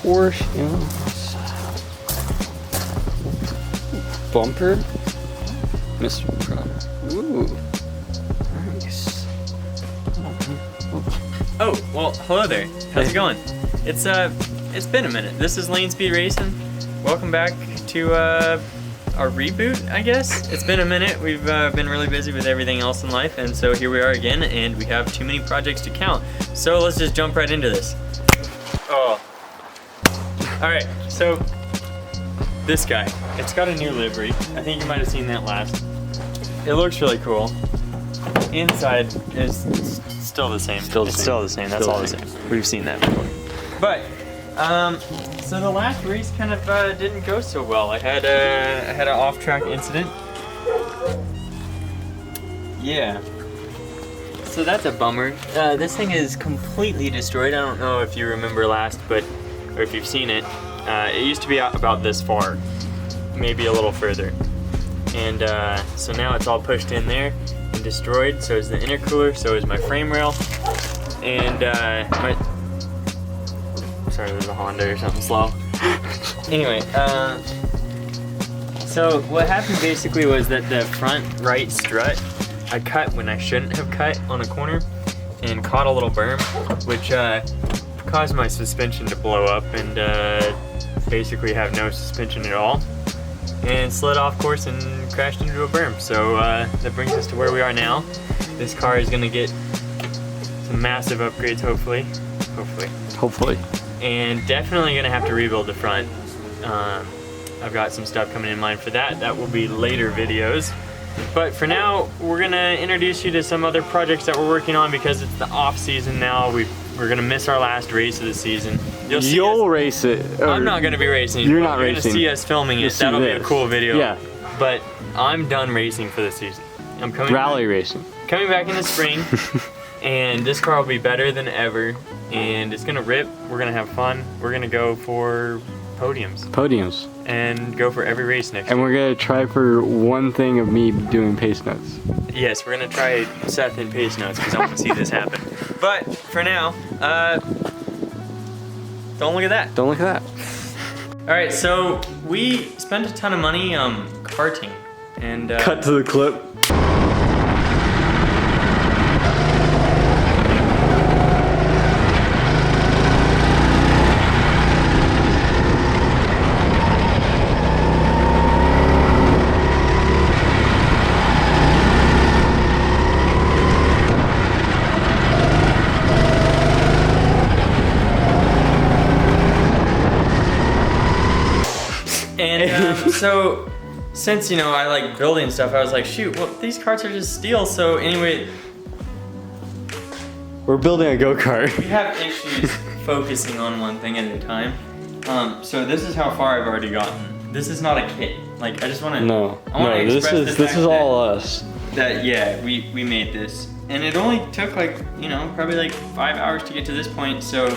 Porsche, you know. Bumper. Mr. Prada. Ooh. Nice. Oh, well, hello there. How's it going? It's been a minute. This is Lane Speed Racing. Welcome back to our reboot, I guess. It's been a minute. We've been really busy with everything else in life, and so here we are again, and we have too many projects to count. So let's just jump right into this. Oh. Alright, so this guy. It's got a new livery. I think you might have seen that last. It looks really cool. Inside is still the same. Still the same. That's all the same. We've seen that before. But so the last race kind of didn't go so well. I had an off-track incident. Yeah. So that's a bummer. This thing is completely destroyed. I don't know if you remember last, or if you've seen it. It used to be out about this far, maybe a little further. And so now it's all pushed in there and destroyed. So is the intercooler, so is my frame rail. And sorry, there's a Honda or something slow. Anyway, so what happened basically was that the front right strut, I cut when I shouldn't have cut on a corner and caught a little berm, which caused my suspension to blow up and basically have no suspension at all, and slid off course and crashed into a berm. So that brings us to where we are now. This car is gonna get some massive upgrades, hopefully. And definitely gonna have to rebuild the front. I've got some stuff coming in mind for that. That will be later videos. But for now, we're gonna introduce you to some other projects that we're working on because it's the off season now. We're gonna miss our last race of the season. You'll race it. I'm not gonna be racing. You're not racing. You're gonna see us filming it. That'll be a cool video. Yeah. But I'm done racing for the season. I'm coming racing. Coming back in the spring, and this car will be better than ever. And it's gonna rip. We're gonna have fun. We're gonna go for podiums. And go for every race next year. And we're gonna try for one thing of me doing pace notes. Yes, we're gonna try Seth in pace notes because I want to see this happen. But for now, don't look at that. Don't look at that. All right, so we spent a ton of money karting, and cut to the clip. And so, since, I like building stuff, I was like, shoot, well, these carts are just steel. So anyway, we're building a go-kart. We have issues focusing on one thing at a time. So this is how far I've already gotten. This is not a kit. Like, I just want to. No, this is all us. That we made this, and it only took like probably like 5 hours to get to this point. So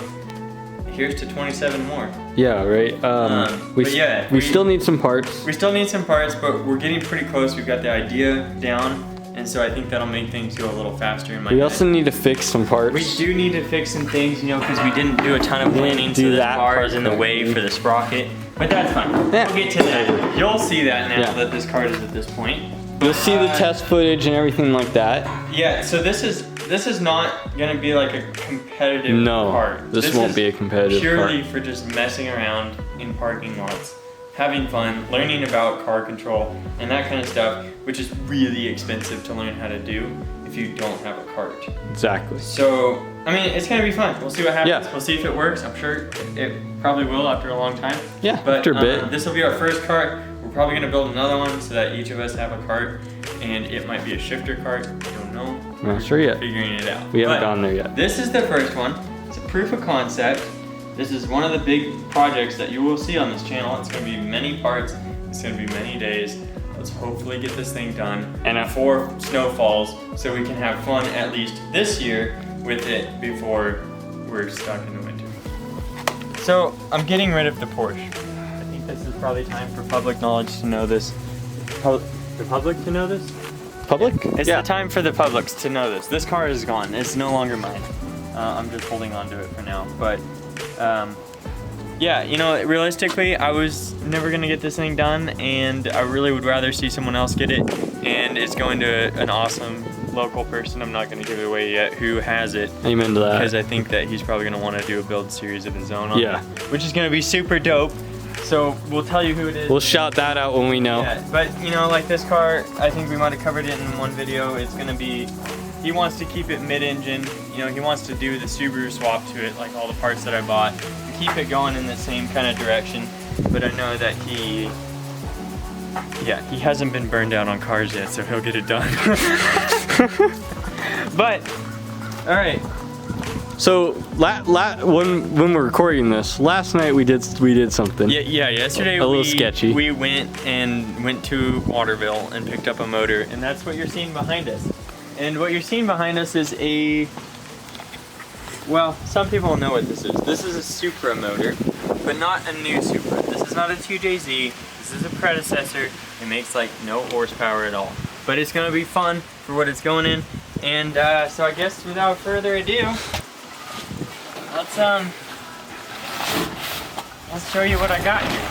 here's to 27 more. Yeah, right. We still need some parts. We still need some parts, but we're getting pretty close. We've got the idea down, and so I think that'll make things go a little faster in my head. We also need to fix some parts. We do need to fix some things, because we didn't do a ton of planning, so the car is in the way for the sprocket. But that's fine. Yeah. We'll get to that. You'll see that now that this car is at this point. You'll see the test footage and everything like that. Yeah, so this is not gonna be like a competitive part. This won't be a competitive purely for just messing around in parking lots, having fun, learning about car control and that kind of stuff, which is really expensive to learn how to do if you don't have a cart. Exactly. So, I mean, it's gonna be fun. We'll see what happens. Yeah. We'll see if it works. I'm sure it probably will after a long time. Yeah, but, after a bit. This will be our first cart. We're probably gonna build another one so that each of us have a cart, and it might be a shifter cart. I don't know. Not sure yet. Figuring it out. We haven't gone there yet. This is the first one. It's a proof of concept. This is one of the big projects that you will see on this channel. It's gonna be many parts. It's gonna be many days. Let's hopefully get this thing done and before snow falls, so we can have fun at least this year with it before we're stuck in the winter. So I'm getting rid of the Porsche. I think this is probably time for public knowledge to know this. The public to know this? Public? It's the time for the publics to know this. This car is gone. It's no longer mine. I'm just holding on to it for now. But yeah, you know, realistically, I was never gonna get this thing done, and I really would rather see someone else get it. And it's going to an awesome local person. I'm not gonna give it away yet, who has it. Amen to that. Because I think that he's probably gonna want to do a build series of his own on Yeah. it, which is gonna be super dope. So we'll tell you who it is. We'll shout that out when we know. Yeah, but you know, like this car, I think we might have covered it in one video. It's gonna be, he wants to keep it mid-engine. You know, he wants to do the Subaru swap to it, like all the parts that I bought, and keep it going in the same kind of direction. But I know that he hasn't been burned out on cars yet, so he'll get it done. But, all right. So when we're recording this, last night we did something. Yeah. Yesterday a little sketchy. We went to Waterville and picked up a motor, and that's what you're seeing behind us. And what you're seeing behind us is well, some people know what this is. This is a Supra motor, but not a new Supra. This is not a 2JZ. This is a predecessor. It makes like no horsepower at all. But it's gonna be fun for what it's going in. And so I guess without further ado, let's show you what I got here.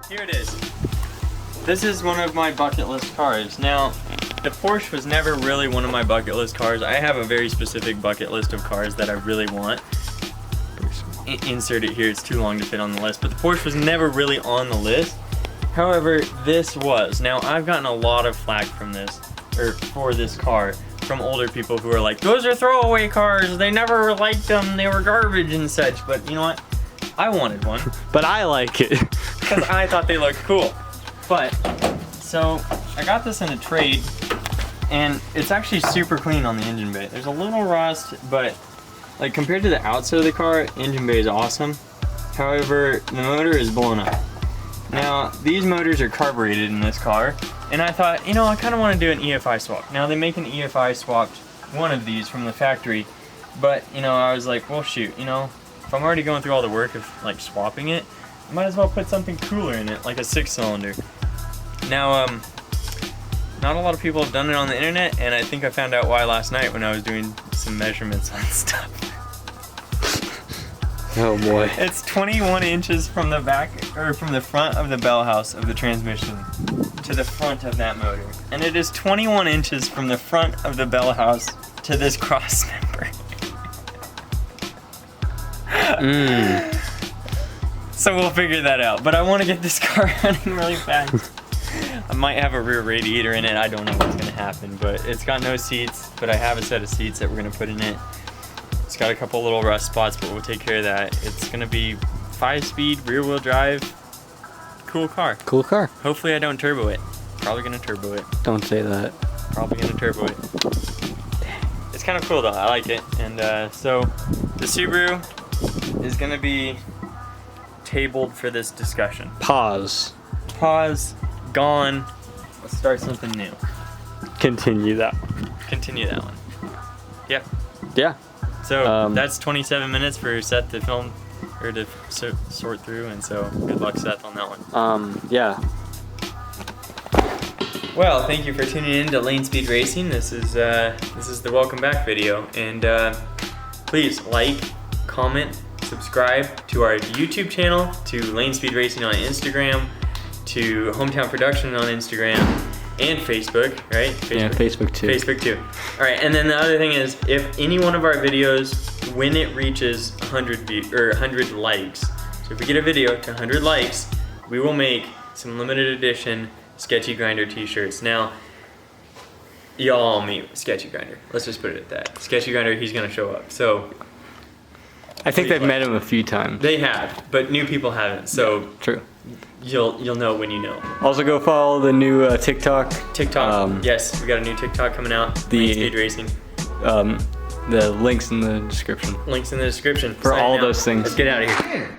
Here it is. This is one of my bucket list cars. Now, the Porsche was never really one of my bucket list cars. I have a very specific bucket list of cars that I really want. Insert it here, it's too long to fit on the list, but the Porsche was never really on the list. However, this was. Now, I've gotten a lot of flack from this, or for this car, from older people who are like, those are throwaway cars, they never liked them, they were garbage and such. But you know what? I wanted one. But I like it. Because I thought they looked cool. But, so, I got this in a trade, and it's actually super clean on the engine bay. There's a little rust, but like compared to the outside of the car, engine bay is awesome. However, the motor is blown up. Now, these motors are carbureted in this car, and I thought, you know, I kind of want to do an EFI swap. Now, they make an EFI swapped one of these from the factory, but, you know, I was like, well, shoot, you know, if I'm already going through all the work of, like, swapping it, I might as well put something cooler in it, like a 6-cylinder. Now, not a lot of people have done it on the internet, and I think I found out why last night when I was doing some measurements on stuff. Oh boy. It's 21 inches from the back, or from the front of the bell house of the transmission to the front of that motor. And it is 21 inches from the front of the bell house to this cross member. So we'll figure that out. But I want to get this car running really fast. I might have a rear radiator in it. I don't know what's going to happen, but it's got no seats, but I have a set of seats that we're going to put in it. It's got a couple little rust spots, but we'll take care of that. It's going to be 5-speed, rear-wheel drive, cool car. Cool car. Hopefully I don't turbo it. Probably going to turbo it. Don't say that. Probably going to turbo it. It's kind of cool though. I like it. And so the Subaru is going to be tabled for this discussion. Pause. Gone. Let's start something new. Continue that. Continue that one. Yep. Yeah. So that's 27 minutes for Seth to film, or to sort through, and so good luck, Seth, on that one. Yeah. Well, thank you for tuning in to Lane Speed Racing. This is the welcome back video, and please like, comment, subscribe to our YouTube channel, to Lane Speed Racing on Instagram, to Hometown Production on Instagram, and Facebook, right? Facebook. Yeah, Facebook too. Facebook too. All right, and then the other thing is, if any one of our videos, when it reaches 100 likes, so if we get a video to 100 likes, we will make some limited edition Sketchy Grinder t-shirts. Now, y'all meet Sketchy Grinder. Let's just put it at that. Sketchy Grinder, he's gonna show up. So, I think they've met him a few times. they have, but new people haven't. So True. You'll know when you know. Also, go follow the new TikTok. TikTok. Yes, we got a new TikTok coming out. Lane Speed Racing. The links in the description. Links in the description. For all those things. Let's get out of here.